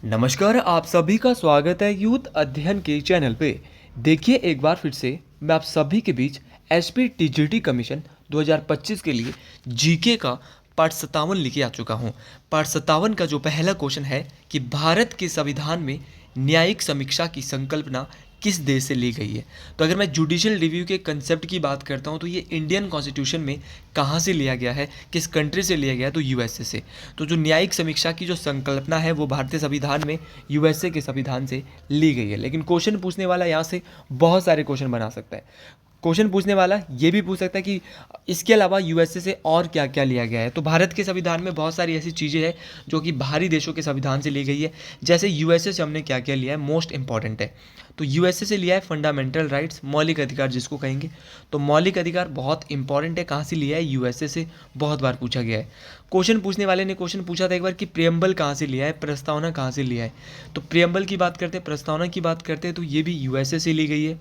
नमस्कार, आप सभी का स्वागत है यूथ अध्ययन के चैनल पे। देखिए एक बार फिर से मैं आप सभी के बीच एसपी टीजीटी कमीशन 2025 के लिए जीके का पार्ट 57 लेके आ चुका हूँ। पार्ट 57 का जो पहला क्वेश्चन है कि भारत के संविधान में न्यायिक समीक्षा की संकल्पना किस देश से ली गई है। तो अगर मैं जुडिशियल रिव्यू के कंसेप्ट की बात करता हूँ तो ये इंडियन कॉन्स्टिट्यूशन में कहाँ से लिया गया है, किस कंट्री से लिया गया है, तो यूएसए से। तो जो न्यायिक समीक्षा की जो संकल्पना है वो भारतीय संविधान में यूएसए के संविधान से ली गई है। लेकिन क्वेश्चन पूछने वाला यहाँ से बहुत सारे क्वेश्चन बना सकता है। क्वेश्चन पूछने वाला ये भी पूछ सकता है कि इसके अलावा यूएसए से और क्या क्या लिया गया है। तो भारत के संविधान में बहुत सारी ऐसी चीज़ें हैं जो कि बाहरी देशों के संविधान से ली गई है। जैसे यूएसए से हमने क्या क्या लिया है, मोस्ट इंपॉर्टेंट है। तो यूएसए से लिया है फंडामेंटल राइट्स, मौलिक अधिकार जिसको कहेंगे। तो मौलिक अधिकार बहुत इंपॉर्टेंट है, कहाँ से लिया है, यूएसए से। बहुत बार पूछा गया है। क्वेश्चन पूछने वाले ने क्वेश्चन पूछा था एक बार कि प्रियम्बल कहाँ से लिया है, प्रस्तावना कहाँ से लिया है। तो प्रियम्बल की बात करते हैं, प्रस्तावना की बात करते हैं, तो ये भी यूएसए से ली गई है।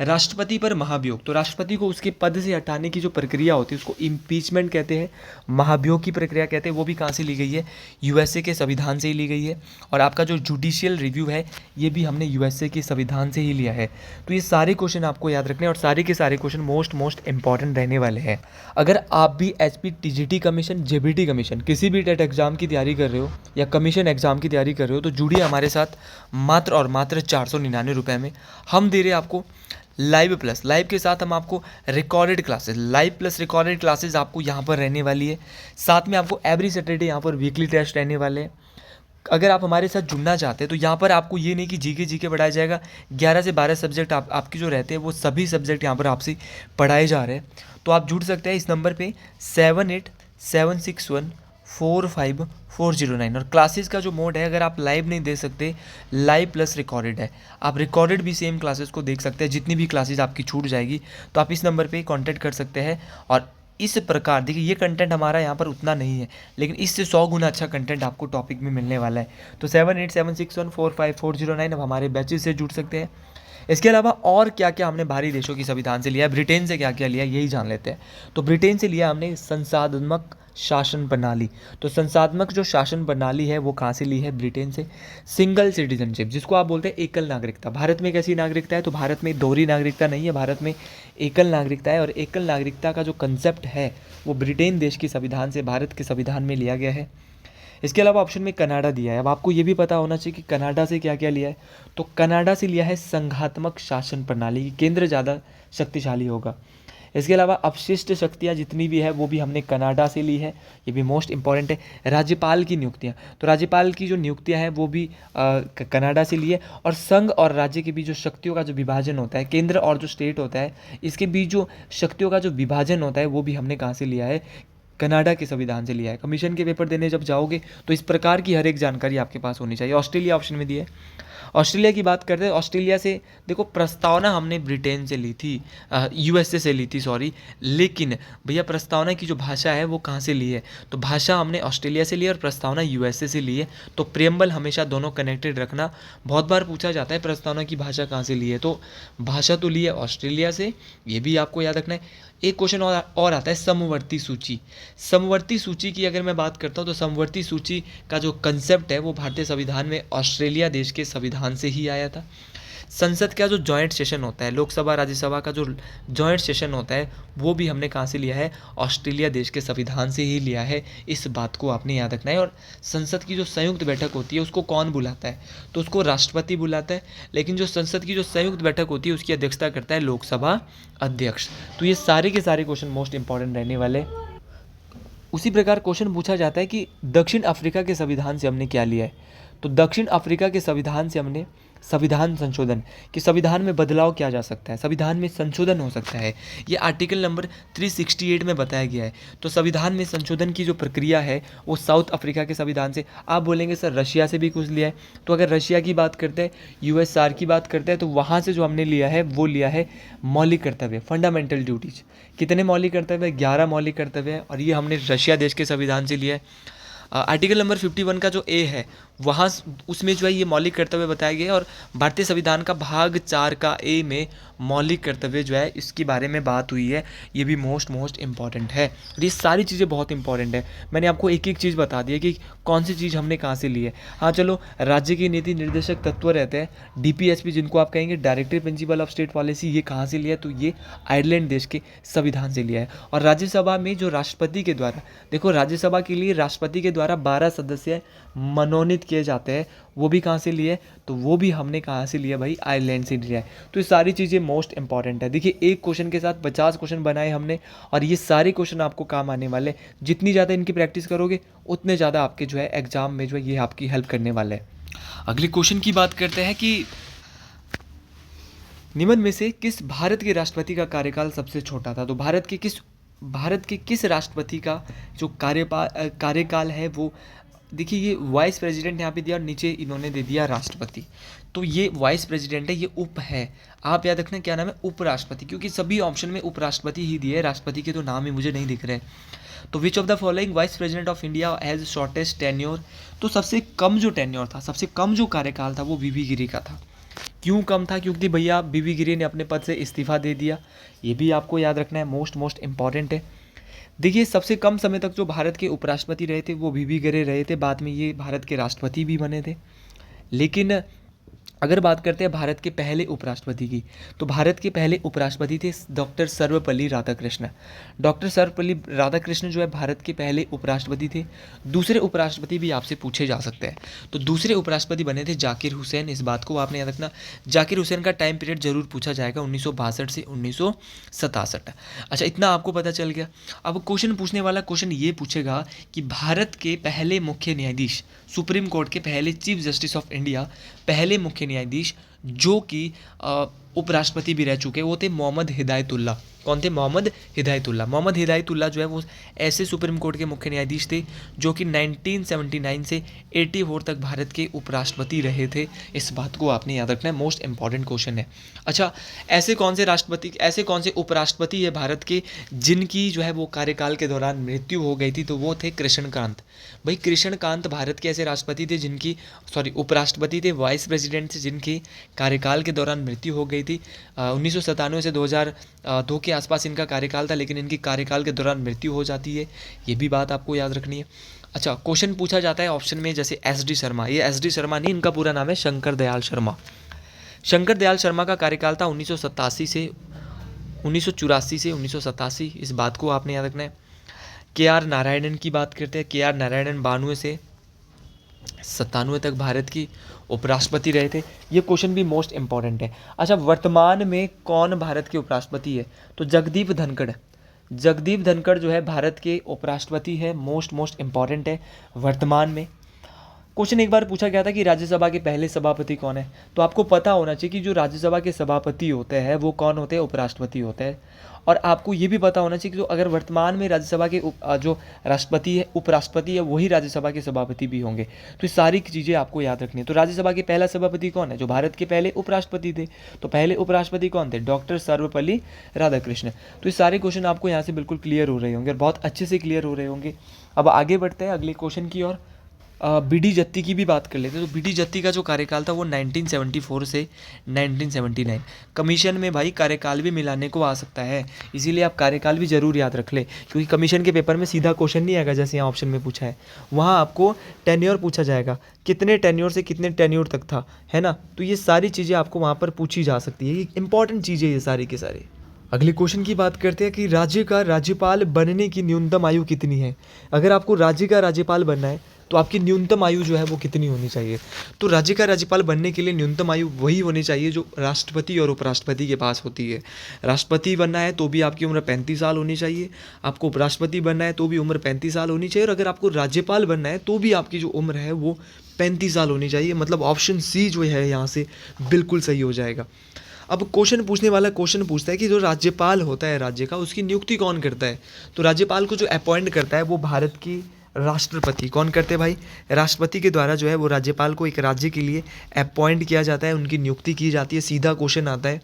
राष्ट्रपति पर महाभियोग, तो राष्ट्रपति को उसके पद से हटाने की जो प्रक्रिया होती है उसको इम्पीचमेंट कहते हैं, महाभियोग की प्रक्रिया कहते हैं। वो भी कहाँ से ली गई है, यूएसए के संविधान से ही ली गई है। और आपका जो जुडिशियल रिव्यू है ये भी हमने यूएसए के संविधान से ही लिया है। तो ये सारे क्वेश्चन आपको याद रखने और सारे के सारे क्वेश्चन मोस्ट इंपॉर्टेंट रहने वाले हैं। अगर आप भी SP TGT commission, JBT commission, किसी भी टेट एग्जाम की तैयारी कर रहे हो या कमीशन एग्जाम की तैयारी कर रहे हो तो जुड़िए हमारे साथ मात्र और मात्र 499 रुपये में। हम दे रहे हैं आपको लाइव प्लस, लाइव के साथ हम आपको recorded classes, live plus recorded classes आपको यहाँ पर रहने वाली है। साथ में आपको एवरी सैटरडे यहाँ पर वीकली टेस्ट रहने वाले हैं। अगर आप हमारे साथ जुड़ना चाहते हैं तो यहाँ पर आपको ये नहीं कि जीके पढ़ाया जाएगा। 11 से 12 सब्जेक्ट आपके जो रहते हैं वो सभी सब्जेक्ट यहाँ पर आपसे पढ़ाए जा रहे हैं। तो आप जुड़ सकते हैं इस नंबर पे 7876145409। और क्लासेस का जो मोड है, अगर आप लाइव नहीं दे सकते, लाइव प्लस रिकॉर्डेड है। आप रिकॉर्डेड भी सेम क्लासेस को देख सकते हैं। जितनी भी क्लासेस आपकी छूट जाएगी तो आप इस नंबर पे कांटेक्ट कर सकते हैं। और इस प्रकार देखिए, ये कंटेंट हमारा यहाँ पर उतना नहीं है लेकिन इससे 100 गुना अच्छा कंटेंट आपको टॉपिक में मिलने वाला है। तो 7876145409 अब हमारे बैचेस से जुड़ सकते हैं। इसके अलावा और क्या क्या हमने बाहरी देशों की संविधान से लिया, ब्रिटेन से क्या क्या लिया, यही जान लेते हैं। तो ब्रिटेन से लिया हमने संसाधनात्मक शासन प्रणाली। तो संसाधनात्मक जो शासन प्रणाली है वो कहाँ से ली है, ब्रिटेन से। सिंगल सिटीजनशिप, जिसको आप बोलते हैं एकल नागरिकता। भारत में कैसी नागरिकता है, तो भारत में दोहरी नागरिकता नहीं है, भारत में एकल नागरिकता है। और एकल नागरिकता का जो कंसेप्ट है वो ब्रिटेन देश के संविधान से, भारत के संविधान में लिया गया है। इसके अलावा ऑप्शन में कनाडा दिया है। अब आपको ये भी पता होना चाहिए कि कनाडा से क्या क्या लिया है। तो कनाडा से लिया है संघात्मक शासन प्रणाली, केंद्र ज़्यादा शक्तिशाली होगा। इसके अलावा अपशिष्ट शक्तियाँ जितनी भी है वो भी हमने कनाडा से ली है, ये भी मोस्ट इंपॉर्टेंट है। राज्यपाल की नियुक्तियाँ, तो राज्यपाल की जो नियुक्तियाँ हैं वो भी कनाडा से ली है। और संघ और राज्य के बीच जो शक्तियों का जो विभाजन होता है, केंद्र और जो स्टेट होता है, इसके बीच जो शक्तियों का जो विभाजन होता है वो भी हमने कहाँ से लिया है, कनाडा के संविधान से लिया है। कमीशन के पेपर देने जब जाओगे तो इस प्रकार की हर एक जानकारी आपके पास होनी चाहिए। ऑस्ट्रेलिया ऑप्शन में दिया है। ऑस्ट्रेलिया की बात करते हैं, ऑस्ट्रेलिया से देखो प्रस्तावना हमने ब्रिटेन से ली थी, यूएसए से ली थी सॉरी। लेकिन भैया प्रस्तावना की जो भाषा है वो कहाँ से ली है, तो भाषा हमने ऑस्ट्रेलिया से ली है और प्रस्तावना यूएसए से ली है। तो प्रियम्बल हमेशा दोनों कनेक्टेड रखना। बहुत बार पूछा जाता है प्रस्तावना की भाषा कहाँ से ली है, तो भाषा तो ली है ऑस्ट्रेलिया से, ये भी आपको याद रखना है। एक क्वेश्चन और आता है समवर्ती सूची। समवर्ती सूची की अगर मैं बात करता हूँ तो समवर्ती सूची का जो कंसेप्ट है वो भारतीय संविधान में ऑस्ट्रेलिया देश के संविधान से ही आया था। संसद का जो जॉइंट सेशन होता है, लोकसभा राज्यसभा का जो जॉइंट सेशन होता है वो भी हमने कहाँ से लिया है, ऑस्ट्रेलिया देश के संविधान से ही लिया है। इस बात को आपने याद रखना है। और संसद की जो संयुक्त बैठक होती है उसको कौन बुलाता है, तो उसको राष्ट्रपति बुलाता है। लेकिन जो संसद की जो संयुक्त बैठक होती है उसकी अध्यक्षता करता है लोकसभा अध्यक्ष। तो ये सारे के सारे क्वेश्चन मोस्ट इंपॉर्टेंट रहने वाले। उसी प्रकार क्वेश्चन पूछा जाता है कि दक्षिण अफ्रीका के संविधान से हमने क्या लिया है। तो दक्षिण अफ्रीका के संविधान से हमने संविधान संशोधन, कि संविधान में बदलाव किया जा सकता है, संविधान में संशोधन हो सकता है। ये आर्टिकल नंबर 368 में बताया गया है। तो संविधान में संशोधन की जो प्रक्रिया है वो साउथ अफ्रीका के संविधान से। आप बोलेंगे सर रशिया से भी कुछ लिया है, तो अगर रशिया की बात करते हैं, यूएसआर की बात करते हैं, तो वहाँ से जो हमने लिया है वो लिया है मौलिक कर्तव्य, फंडामेंटल ड्यूटीज। कितने मौलिक कर्तव्य, 11 मौलिक कर्तव्य है, और ये हमने रशिया देश के संविधान से लिया है। आर्टिकल नंबर 51 का जो ए है वहाँ उसमें जो है ये मौलिक कर्तव्य बताए गए, और भारतीय संविधान का भाग 4 का ए में मौलिक कर्तव्य जो है इसके बारे में बात हुई है। ये भी मोस्ट इंपॉर्टेंट है, और ये सारी चीज़ें बहुत इंपॉर्टेंट है। मैंने आपको एक एक चीज़ बता दी है कि कौन सी चीज़ हमने कहाँ से ली है। हाँ चलो, राज्य की नीति निर्देशक तत्व रहते हैं DPSP, जिनको आप कहेंगे directive principle of state policy, ये कहाँ से लिया है? तो ये आयरलैंड देश के संविधान से लिया है। और राज्यसभा में जो राष्ट्रपति के द्वारा, देखो राज्यसभा के लिए राष्ट्रपति के द्वारा 12 सदस्य मनोनीत किए जाते हैं, वो भी कहाँ से लिए? तो वो भी हमने कहाँ से लिया भाई? आयरलैंड से लिया है। तो ये सारी चीज़ें मोस्ट इंपॉर्टेंट है। देखिए, एक क्वेश्चन के साथ 50 क्वेश्चन बनाए हमने, और ये सारे क्वेश्चन आपको काम आने वाले हैं। जितनी ज़्यादा इनकी प्रैक्टिस करोगे उतने ज़्यादा आपके जो है एग्जाम में जो है ये आपकी हेल्प करने वाले हैं। अगले क्वेश्चन की बात करते हैं कि निम्न में से किस भारत के राष्ट्रपति का कार्यकाल सबसे छोटा था? तो भारत के किस राष्ट्रपति का जो कार्यकाल है वो, देखिए ये वाइस प्रेसिडेंट यहाँ पे दिया और नीचे इन्होंने दे दिया राष्ट्रपति। तो ये वाइस प्रेसिडेंट है, ये उप है। आप याद रखना क्या नाम है? उपराष्ट्रपति, क्योंकि सभी ऑप्शन में उपराष्ट्रपति ही दिए है, राष्ट्रपति के तो नाम ही मुझे नहीं दिख रहे। तो which of the following vice president of India has shortest tenure? तो सबसे कम जो टेन्योर था, सबसे कम जो कार्यकाल था वो वीवी गिरी का था। क्यों कम था? क्योंकि भैया वीवी गिरी ने अपने पद से इस्तीफा दे दिया। ये भी आपको याद रखना है, मोस्ट इंपॉर्टेंट है। देखिए, सबसे कम समय तक जो भारत के उपराष्ट्रपति रहे थे वो वीवी गिरी रहे थे, बाद में ये भारत के राष्ट्रपति भी बने थे। लेकिन अगर बात करते हैं भारत के पहले उपराष्ट्रपति की, तो भारत के पहले उपराष्ट्रपति थे डॉक्टर सर्वपल्ली राधाकृष्ण। डॉक्टर सर्वपल्ली राधाकृष्ण जो है भारत के पहले उपराष्ट्रपति थे। दूसरे उपराष्ट्रपति भी आपसे पूछे जा सकते हैं। तो दूसरे उपराष्ट्रपति बने थे जाकिर हुसैन। इस बात को आपने याद रखना। जाकिर हुसैन का टाइम पीरियड जरूर पूछा जाएगा, 1962 से 1967। अच्छा, इतना आपको पता चल गया। अब क्वेश्चन पूछने वाला क्वेश्चन ये पूछेगा कि भारत के पहले मुख्य न्यायाधीश, सुप्रीम कोर्ट के पहले चीफ जस्टिस ऑफ इंडिया, पहले मुख्य न्यायाधीश जो कि उपराष्ट्रपति भी रह चुके, वो थे मोहम्मद हिदायतुल्लाह। कौन थे? मोहम्मद हिदायतुल्लाह। मोहम्मद हिदायतुल्लाह जो है वो ऐसे सुप्रीम कोर्ट के मुख्य न्यायाधीश थे जो कि 1979 से 84 तक भारत के उपराष्ट्रपति रहे थे। इस बात को आपने याद रखना है, मोस्ट इंपॉर्टेंट क्वेश्चन है। अच्छा, ऐसे कौन से उपराष्ट्रपति है भारत के जिनकी जो है वो कार्यकाल के दौरान मृत्यु हो गई थी? तो वो थे कृष्णकांत। भाई कृष्णकांत भारत के ऐसे राष्ट्रपति थे जिनकी उपराष्ट्रपति थे, वाइस प्रेसिडेंट थे, जिनकी कार्यकाल के दौरान मृत्यु हो गई थी। 1997 से 2002 के आसपास इनका कार्यकाल था, लेकिन इनकी कार्यकाल के दौरान मृत्यु हो जाती है। ये भी बात आपको याद रखनी है। अच्छा, क्वेश्चन पूछा जाता है ऑप्शन में, जैसे SD शर्मा। ये SD शर्मा नहीं, इनका पूरा नाम है शंकर दयाल शर्मा। शंकर दयाल शर्मा का कार्यकाल था 1984 से 1987। इस बात को आपने याद रखना है। KR नारायणन की बात करते हैं। KR नारायणन 92 से 97 तक भारत की उपराष्ट्रपति रहे थे। ये क्वेश्चन भी मोस्ट इंपॉर्टेंट है। अच्छा, वर्तमान में कौन भारत के उपराष्ट्रपति है? तो जगदीप धनखड़। जगदीप धनखड़ जो है भारत के उपराष्ट्रपति है। मोस्ट इंपॉर्टेंट है वर्तमान में। क्वेश्चन एक बार पूछा गया था कि राज्यसभा के पहले सभापति कौन है? तो आपको पता होना चाहिए कि जो राज्यसभा के सभापति होते हैं वो कौन होते हैं? उपराष्ट्रपति होते हैं। और आपको ये भी पता होना चाहिए कि जो अगर वर्तमान में राज्यसभा के जो राष्ट्रपति है, उपराष्ट्रपति है, वही राज्यसभा के सभापति भी होंगे। तो ये सारी चीज़ें आपको याद रखनी है। तो राज्यसभा के पहला सभापति कौन है? जो भारत के पहले उपराष्ट्रपति थे। तो पहले उपराष्ट्रपति कौन थे? डॉक्टर सर्वपल्ली राधाकृष्ण। तो ये सारे क्वेश्चन आपको यहाँ से बिल्कुल क्लियर हो रहे होंगे और बहुत अच्छे से क्लियर हो रहे होंगे। अब आगे बढ़ते हैं अगले क्वेश्चन की ओर। BD जत्ती की भी बात कर लेते हैं। तो BD जत्ती का जो कार्यकाल था वो 1974 से 1979। कमीशन में भाई कार्यकाल भी मिलाने को आ सकता है, इसीलिए आप कार्यकाल भी जरूर याद रख ले, क्योंकि कमीशन के पेपर में सीधा क्वेश्चन नहीं आएगा जैसे यहाँ ऑप्शन में पूछा है। वहाँ आपको टेन्योर पूछा जाएगा, कितने टेन्योर से कितने टेन्योर तक था, है ना। तो ये सारी चीज़ें आपको वहाँ पर पूछी जा सकती है। ये इंपॉर्टेंट चीज़ें ये सारी के सारे। अगले क्वेश्चन की बात करते हैं कि राज्य का राज्यपाल बनने की न्यूनतम आयु कितनी है? अगर आपको राज्य का राज्यपाल बनना है तो आपकी न्यूनतम आयु जो है वो कितनी होनी चाहिए? तो राज्य का राज्यपाल बनने के लिए न्यूनतम आयु वही होनी चाहिए जो राष्ट्रपति और उपराष्ट्रपति के पास होती है। राष्ट्रपति बनना है तो भी आपकी उम्र 35 साल होनी चाहिए, आपको उपराष्ट्रपति बनना है तो भी उम्र 35 साल होनी चाहिए, और अगर आपको राज्यपाल बनना है तो भी आपकी जो उम्र है वो 35 साल होनी चाहिए। मतलब ऑप्शन C जो है यहाँ से बिल्कुल सही हो जाएगा। अब क्वेश्चन पूछने वाला क्वेश्चन पूछता है कि जो राज्यपाल होता है राज्य का, उसकी नियुक्ति कौन करता है? तो राज्यपाल को जो अपॉइंट करता है वो भारत की राष्ट्रपति। कौन करते हैं भाई? राष्ट्रपति के द्वारा जो है वो राज्यपाल को एक राज्य के लिए अपॉइंट किया जाता है, उनकी नियुक्ति की जाती है। सीधा क्वेश्चन आता है।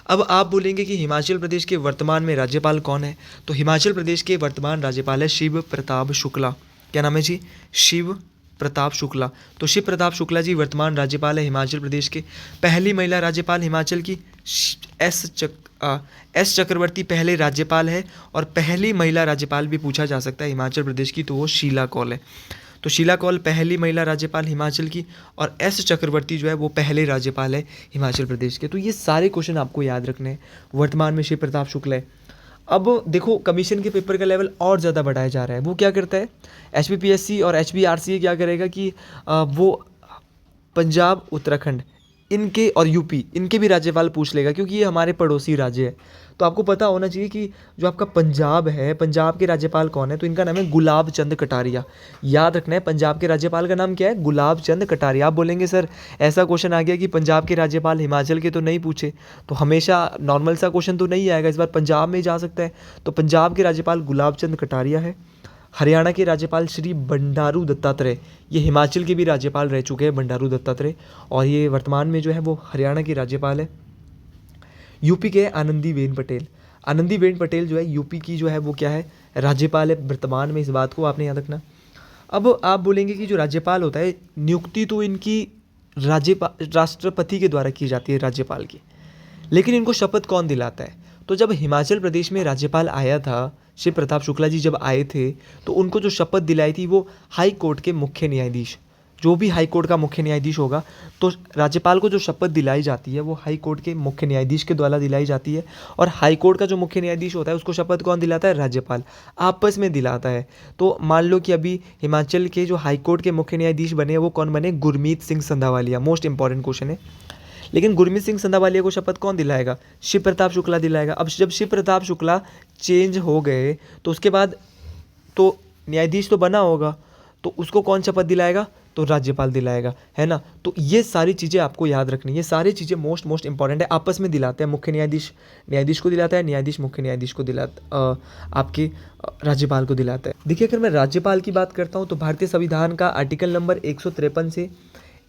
अब आप बोलेंगे कि हिमाचल प्रदेश के वर्तमान में राज्यपाल कौन है? तो हिमाचल प्रदेश के वर्तमान राज्यपाल है शिव प्रताप शुक्ला। क्या नाम है जी? शिव प्रताप शुक्ला। तो शिव प्रताप शुक्ला जी वर्तमान राज्यपाल है हिमाचल प्रदेश के। पहली महिला राज्यपाल हिमाचल की एस चक्रवर्ती पहले राज्यपाल है, और पहली महिला राज्यपाल भी पूछा जा सकता है हिमाचल प्रदेश की, तो वो शीला कौल है। तो शीला कौल पहली महिला राज्यपाल हिमाचल की, और एस चक्रवर्ती जो है वो पहले राज्यपाल है हिमाचल प्रदेश के। तो ये सारे क्वेश्चन आपको याद रखने हैं। वर्तमान में शिव प्रताप शुक्ला है। अब देखो कमीशन के पेपर का लेवल और ज़्यादा बढ़ाया जा रहा है। वो क्या करता है, HPPSC और HPRCA क्या करेगा कि वो पंजाब, उत्तराखंड इनके और यूपी इनके भी राज्यपाल पूछ लेगा, क्योंकि ये हमारे पड़ोसी राज्य है। तो आपको पता होना चाहिए कि जो आपका पंजाब है, पंजाब के राज्यपाल कौन है, तो इनका नाम है गुलाब चंद कटारिया। याद रखना है, पंजाब के राज्यपाल का नाम क्या है, गुलाब चंद कटारिया। आप बोलेंगे सर ऐसा क्वेश्चन आ गया कि पंजाब के राज्यपाल हिमाचल के तो नहीं पूछे, तो हमेशा नॉर्मल सा क्वेश्चन तो नहीं आएगा, इस बार पंजाब में ही जा सकता है। तो पंजाब के राज्यपाल गुलाब चंद कटारिया है। हरियाणा के राज्यपाल श्री बंडारू दत्तात्रेय, ये हिमाचल के भी राज्यपाल रह चुके हैं बंडारू दत्तात्रेय, और ये वर्तमान में जो है वो हरियाणा की राज्यपाल है। यूपी के आनंदीबेन पटेल। आनंदीबेन पटेल जो है यूपी की जो है वो क्या है, राज्यपाल है वर्तमान में। इस बात को आपने याद रखना। अब आप बोलेंगे कि जो राज्यपाल होता है, नियुक्ति तो इनकी राष्ट्रपति के द्वारा की जाती है राज्यपाल की, लेकिन इनको शपथ कौन दिलाता है। तो जब हिमाचल प्रदेश में राज्यपाल आया था, शिव प्रताप शुक्ला जी जब आए थे, तो उनको जो शपथ दिलाई थी वो हाई कोर्ट के मुख्य न्यायाधीश, जो भी हाई कोर्ट का मुख्य न्यायाधीश होगा, तो राज्यपाल को जो शपथ दिलाई जाती है वो हाई कोर्ट के मुख्य न्यायाधीश के द्वारा दिलाई जाती है। और हाई कोर्ट का जो मुख्य न्यायाधीश होता है उसको शपथ कौन दिलाता है, राज्यपाल आपस में दिलाता है। तो मान लो कि अभी हिमाचल के जो हाई कोर्ट के मुख्य न्यायाधीश बने, वो कौन बने, Gurmeet Singh Sandhawalia. Most important question है। लेकिन गुरमीत सिंह संधावालिया को शपथ कौन दिलाएगा, शिव प्रताप शुक्ला दिलाएगा। अब जब शिव प्रताप शुक्ला चेंज हो गए, तो उसके बाद तो न्यायाधीश तो बना होगा, तो उसको कौन शपथ दिलाएगा, तो राज्यपाल दिलाएगा, है ना। तो ये सारी चीज़ें आपको याद रखनी है। ये सारी चीज़ें मोस्ट इंपॉर्टेंट है। आपस में दिलाते हैं, मुख्य न्यायाधीश न्यायाधीश को दिलाता है, न्यायाधीश मुख्य न्यायाधीश को दिलाता, आपके राज्यपाल को दिलाता है। देखिए, अगर मैं राज्यपाल की बात करता हूँ तो भारतीय संविधान का आर्टिकल नंबर 153 से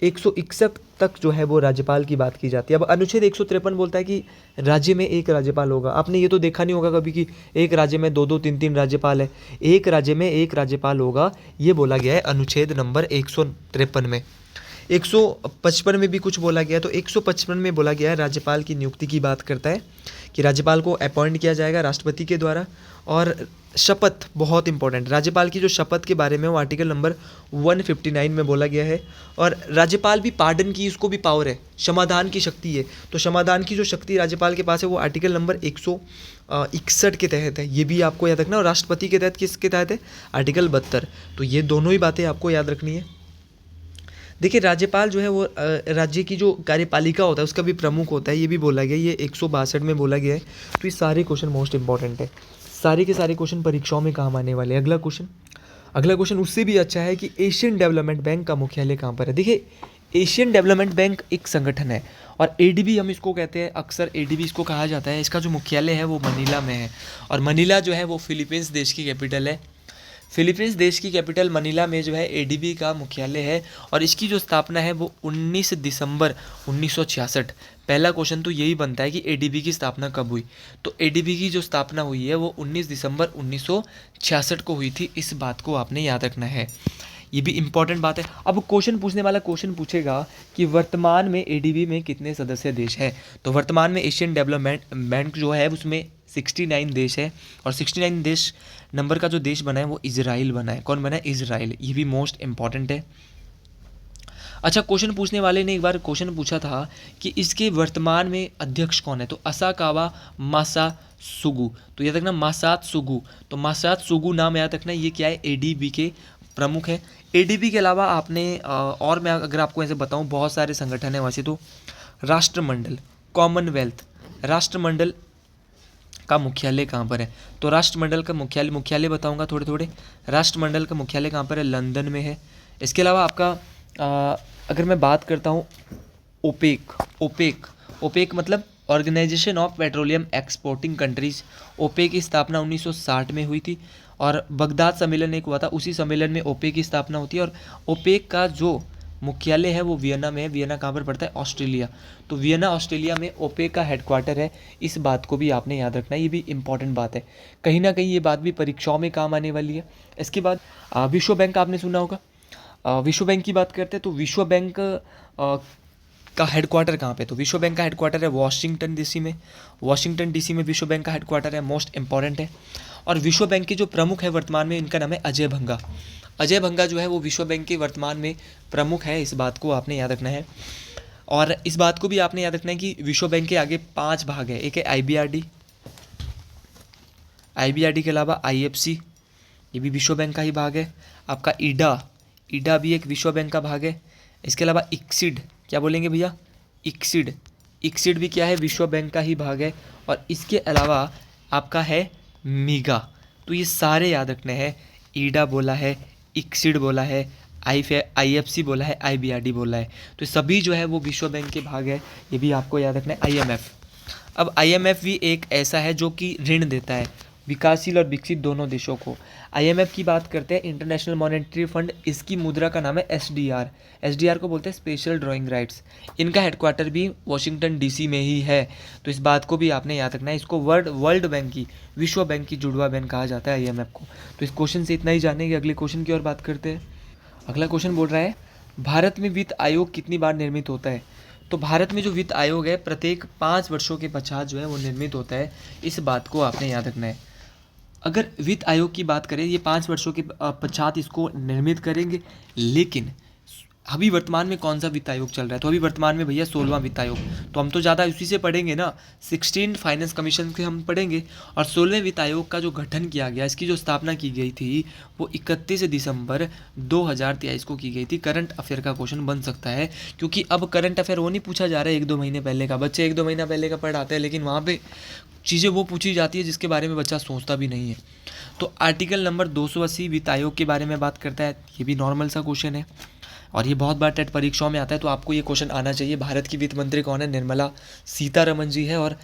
161 तक जो है वो राज्यपाल की बात की जाती है। अब अनुच्छेद 153 बोलता है कि राज्य में एक राज्यपाल होगा। आपने ये तो देखा नहीं होगा कभी कि एक राज्य में 2-2 3-3 राज्यपाल है। एक राज्य में एक राज्यपाल होगा, ये बोला गया है अनुच्छेद नंबर 153 में। 155 में भी कुछ बोला गया है। तो 155 में बोला गया है, राज्यपाल की नियुक्ति की बात करता है कि राज्यपाल को अपॉइंट किया जाएगा राष्ट्रपति के द्वारा। और शपथ बहुत इंपॉर्टेंट, राज्यपाल की जो शपथ के बारे में वो आर्टिकल नंबर 159 में बोला गया है। और राज्यपाल भी पार्डन की उसको भी पावर है, क्षमादान की शक्ति है। तो क्षमादान की जो शक्ति राज्यपाल के पास है वो आर्टिकल नंबर 161 के तहत है, ये भी आपको याद रखना। और राष्ट्रपति के तहत किसके तहत है, आर्टिकल 72। तो ये दोनों ही बातें आपको याद रखनी है। देखिए, राज्यपाल जो है वो राज्य की जो कार्यपालिका होता है उसका भी प्रमुख होता है, ये भी बोला गया, ये 162 में बोला गया है। तो ये सारे क्वेश्चन मोस्ट इंपॉर्टेंट है। सारे के सारे क्वेश्चन परीक्षाओं में काम आने वाले हैं। अगला क्वेश्चन उससे भी अच्छा है कि एशियन डेवलपमेंट बैंक का मुख्यालय कहाँ पर है। देखिए, एशियन डेवलपमेंट बैंक एक संगठन है, और ADB हम इसको कहते हैं, अक्सर ADB इसको कहा जाता है। इसका जो मुख्यालय है वो मनीला में है, और मनीला जो है वो फिलीपींस देश की कैपिटल है। फिलीपींस देश की कैपिटल मनीला में जो है ADB का मुख्यालय है, और इसकी जो स्थापना है वो 19 दिसंबर 1966। पहला क्वेश्चन तो यही बनता है कि ADB की स्थापना कब हुई। तो ADB की जो स्थापना हुई है वो 19 दिसंबर 1966 को हुई थी। इस बात को आपने याद रखना है, ये भी इंपॉर्टेंट बात है। अब क्वेश्चन पूछने वाला क्वेश्चन पूछेगा कि वर्तमान में ADB में कितने सदस्य देश हैं। तो वर्तमान में एशियन डेवलपमेंट बैंक जो है उसमें 69 देश है, और 69 देश नंबर का जो देश बना है वो इजराइल बना है। कौन बना है, इजराइल। ये भी मोस्ट इंपॉर्टेंट है। अच्छा, क्वेश्चन पूछने वाले ने एक बार क्वेश्चन पूछा था कि इसके वर्तमान में अध्यक्ष कौन है। तो असाकावा मासात्सुगु। तो याद रखना मासात्सुगु। तो मासात्सुगु नाम याद रखना, ये क्या है, ADB के प्रमुख है। ADB के अलावा आपने और मैं अगर आपको ऐसे बताऊं, बहुत सारे संगठन हैं वैसे तो। राष्ट्रमंडल, कॉमनवेल्थ, राष्ट्रमंडल का मुख्यालय कहाँ पर है। तो राष्ट्रमंडल का मुख्यालय बताऊंगा थोड़े। राष्ट्रमंडल का मुख्यालय कहाँ पर है, लंदन में है। इसके अलावा आपका अगर मैं बात करता हूँ ओपेक मतलब organisation of petroleum exporting countries. OPEC की स्थापना 1960 में हुई थी, और बगदाद सम्मेलन एक हुआ था, उसी सम्मेलन में ओपेक की स्थापना होती है। और ओपेक का जो मुख्यालय है वो वियना में है। वियना कहाँ पर पड़ता है, ऑस्ट्रेलिया। तो वियना ऑस्ट्रेलिया में ओपेक का हेडक्वार्टर है। इस बात को भी आपने याद रखना है, ये भी इंपॉर्टेंट बात है। कहीं ना कहीं ये बात भी परीक्षाओं में काम आने वाली है। इसके बाद विश्व बैंक आपने सुना होगा। विश्व बैंक की बात करते हैं तो विश्व बैंक का हेडक्वार्टर कहाँ पे, तो विश्व बैंक का हेडक्वार्टर है वॉशिंगटन डीसी में। वॉशिंगटन डीसी में विश्व बैंक का हेडक्वार्टर है, मोस्ट इंपॉर्टेंट है। और विश्व बैंक के जो प्रमुख है वर्तमान में, इनका नाम है अजय भंगा। अजय भंगा जो है वो विश्व बैंक के वर्तमान में प्रमुख है, इस बात को आपने याद रखना है। और इस बात को भी आपने याद रखना है कि विश्व बैंक के आगे 5 भाग है। एक है आईबीआरडी, आईबीआरडी के अलावा आईएफसी, ये भी विश्व बैंक का ही भाग है। आपका ईडा, ईडा भी एक विश्व बैंक का भाग है। इसके अलावा इक्सिड, क्या बोलेंगे भैया, इक्सिड, इक्सिड भी क्या है, विश्व बैंक का ही भाग है। और इसके अलावा आपका है मीगा। तो ये सारे याद रखने हैं, ईडा बोला है, इक्सिड बोला है, आईएफसी बोला है, आईबीआरडी बोला है। तो सभी जो है वो विश्व बैंक के भाग है, ये भी आपको याद रखना है। आईएमएफ, अब आईएमएफ भी एक ऐसा है जो कि ऋण देता है विकासशील और विकसित दोनों देशों को। आईएमएफ की बात करते हैं, इंटरनेशनल मॉनेटरी फंड, इसकी मुद्रा का नाम है एसडीआर। एसडीआर को बोलते हैं स्पेशल ड्राइंग राइट्स। इनका हेडक्वार्टर भी वॉशिंगटन डीसी में ही है। तो इस बात को भी आपने याद रखना है। इसको वर्ल्ड बैंक की, विश्व बैंक की जुड़वा बैंक कहा जाता है आईएमएफ को। तो इस क्वेश्चन से इतना ही जानेंगे, अगले क्वेश्चन की ओर बात करते हैं। अगला क्वेश्चन बोल रहा है, भारत में वित्त आयोग कितनी बार निर्मित होता है। तो भारत में जो वित्त आयोग है प्रत्येक 5 वर्षों के पश्चात जो है वो निर्मित होता है, इस बात को आपने याद रखना है। अगर वित्त आयोग की बात करें, ये 5 वर्षों के पश्चात इसको निर्मित करेंगे, लेकिन अभी वर्तमान में कौन सा वित्त आयोग चल रहा है, तो अभी वर्तमान में भैया 16वां वित्त आयोग। तो हम तो ज़्यादा उसी से पढ़ेंगे ना, 16 फाइनेंस कमीशन के हम पढ़ेंगे। और 16वें वित्त आयोग का जो गठन किया गया, इसकी जो स्थापना की गई थी वो 31 दिसंबर 2023 को की गई थी। करंट अफेयर का क्वेश्चन बन सकता है, क्योंकि अब करंट अफेयर वो नहीं पूछा जा रहा है 1-2 महीने पहले का। बच्चे 1-2 महीना पहले का पढ़ाते हैं, लेकिन वहाँ पर चीज़ें वो पूछी जाती है जिसके बारे में बच्चा सोचता भी नहीं है। तो आर्टिकल नंबर 280 वित्त आयोग के बारे में बात करता है, ये भी नॉर्मल सा क्वेश्चन है और ये बहुत बार टेट परीक्षाओं में आता है, तो आपको ये क्वेश्चन आना चाहिए। भारत की वित्त मंत्री कौन है, निर्मला सीतारमन जी है। और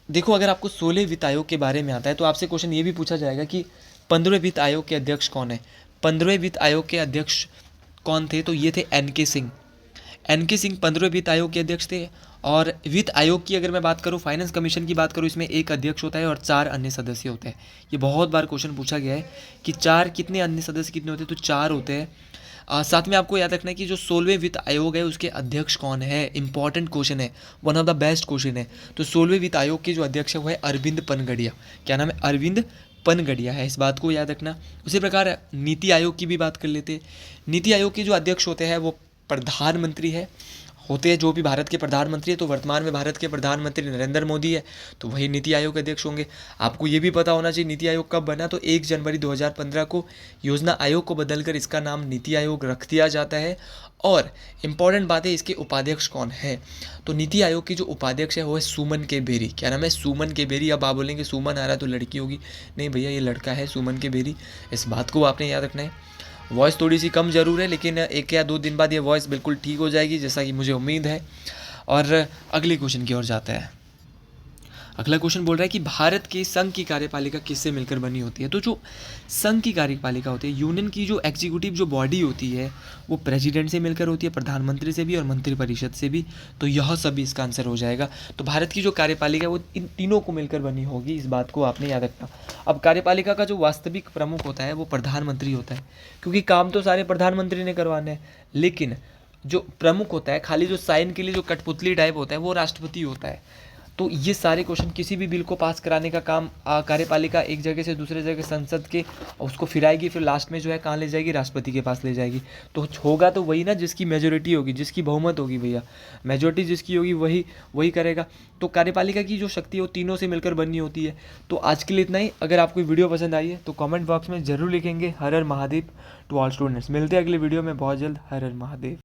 देखो, अगर आपको 16 वित्त आयोग के बारे में आता है तो आपसे क्वेश्चन ये भी पूछा जाएगा कि 15वें वित्त आयोग के अध्यक्ष कौन है। 15वें वित्त आयोग के अध्यक्ष कौन थे, तो ये थे एनके सिंह। एनके सिंह 15वें वित्त आयोग के अध्यक्ष थे। और वित्त आयोग की अगर मैं बात करूं, फाइनेंस कमीशन की बात करूं, इसमें एक अध्यक्ष होता है और 4 अन्य सदस्य होते हैं। ये बहुत बार क्वेश्चन पूछा गया है कि 4 कितने अन्य सदस्य कितने होते हैं, तो 4 होते हैं। साथ में आपको याद रखना है कि जो 16वें वित्त आयोग है उसके अध्यक्ष कौन है, इंपॉर्टेंट क्वेश्चन है, one of the best question है। तो 16वें वित्त आयोग के जो अध्यक्ष है वो है अरविंद पनगड़िया। क्या नाम है, अरविंद पनगड़िया है, इस बात को याद रखना। उसी प्रकार नीति आयोग की भी बात कर लेते हैं। नीति आयोग के जो अध्यक्ष होते हैं वो प्रधानमंत्री है, होते हैं जो भी भारत के प्रधानमंत्री है। तो वर्तमान में भारत के प्रधानमंत्री नरेंद्र मोदी है, तो वही नीति आयोग के अध्यक्ष होंगे। आपको ये भी पता होना चाहिए नीति आयोग कब बना, तो 1 जनवरी 2015 को योजना आयोग को बदलकर इसका नाम नीति आयोग रख दिया जाता है। और इम्पॉर्टेंट बात है, इसके उपाध्यक्ष कौन है, तो नीति आयोग की जो उपाध्यक्ष है वो है सुमन के बेरी। क्या नाम है, सुमन के बेरी। अब आप बोलेंगे सुमन आ रहा है तो लड़की होगी, नहीं भैया ये लड़का है, सुमन के बेरी। इस बात को आपने याद रखना है। वॉइस थोड़ी सी कम ज़रूर है, लेकिन 1 या 2 दिन बाद ये वॉइस बिल्कुल ठीक हो जाएगी, जैसा कि मुझे उम्मीद है। और अगले क्वेश्चन की ओर जाते हैं। अगला क्वेश्चन बोल रहा है कि भारत के संघ की कार्यपालिका किससे मिलकर बनी होती है। तो जो संघ की कार्यपालिका होती है, यूनियन की जो एग्जीक्यूटिव जो बॉडी होती है वो प्रेसिडेंट से मिलकर होती है, प्रधानमंत्री से भी और मंत्रिपरिषद से भी। तो यह सभी इसका आंसर हो जाएगा। तो भारत की जो कार्यपालिका है वो इन तीनों को मिलकर बनी होगी, इस बात को आपने याद रखना। अब कार्यपालिका का जो वास्तविक प्रमुख होता है वो प्रधानमंत्री होता है, क्योंकि काम तो सारे प्रधानमंत्री ने करवाने हैं, लेकिन जो प्रमुख होता है, खाली जो साइन के लिए जो कठपुतली टाइप होता है वो राष्ट्रपति होता है। तो ये सारे क्वेश्चन, किसी भी बिल को पास कराने का काम कार्यपालिका एक जगह से दूसरे जगह संसद के उसको फिराएगी, फिर लास्ट में जो है कहाँ ले जाएगी, राष्ट्रपति के पास ले जाएगी। तो होगा तो वही ना जिसकी मेजोरिटी होगी, जिसकी बहुमत होगी भैया, मेजोरिटी जिसकी होगी वही करेगा। तो कार्यपालिका की जो शक्ति है वो तीनों से मिलकर बननी होती है। तो आज के लिए इतना ही। अगर आपको वीडियो पसंद आई है तो कमेंट बॉक्स में ज़रूर लिखेंगे हर हर महादेव टू ऑल स्टूडेंट्स। मिलते हैं अगले वीडियो में बहुत जल्द। हर हर महादेव।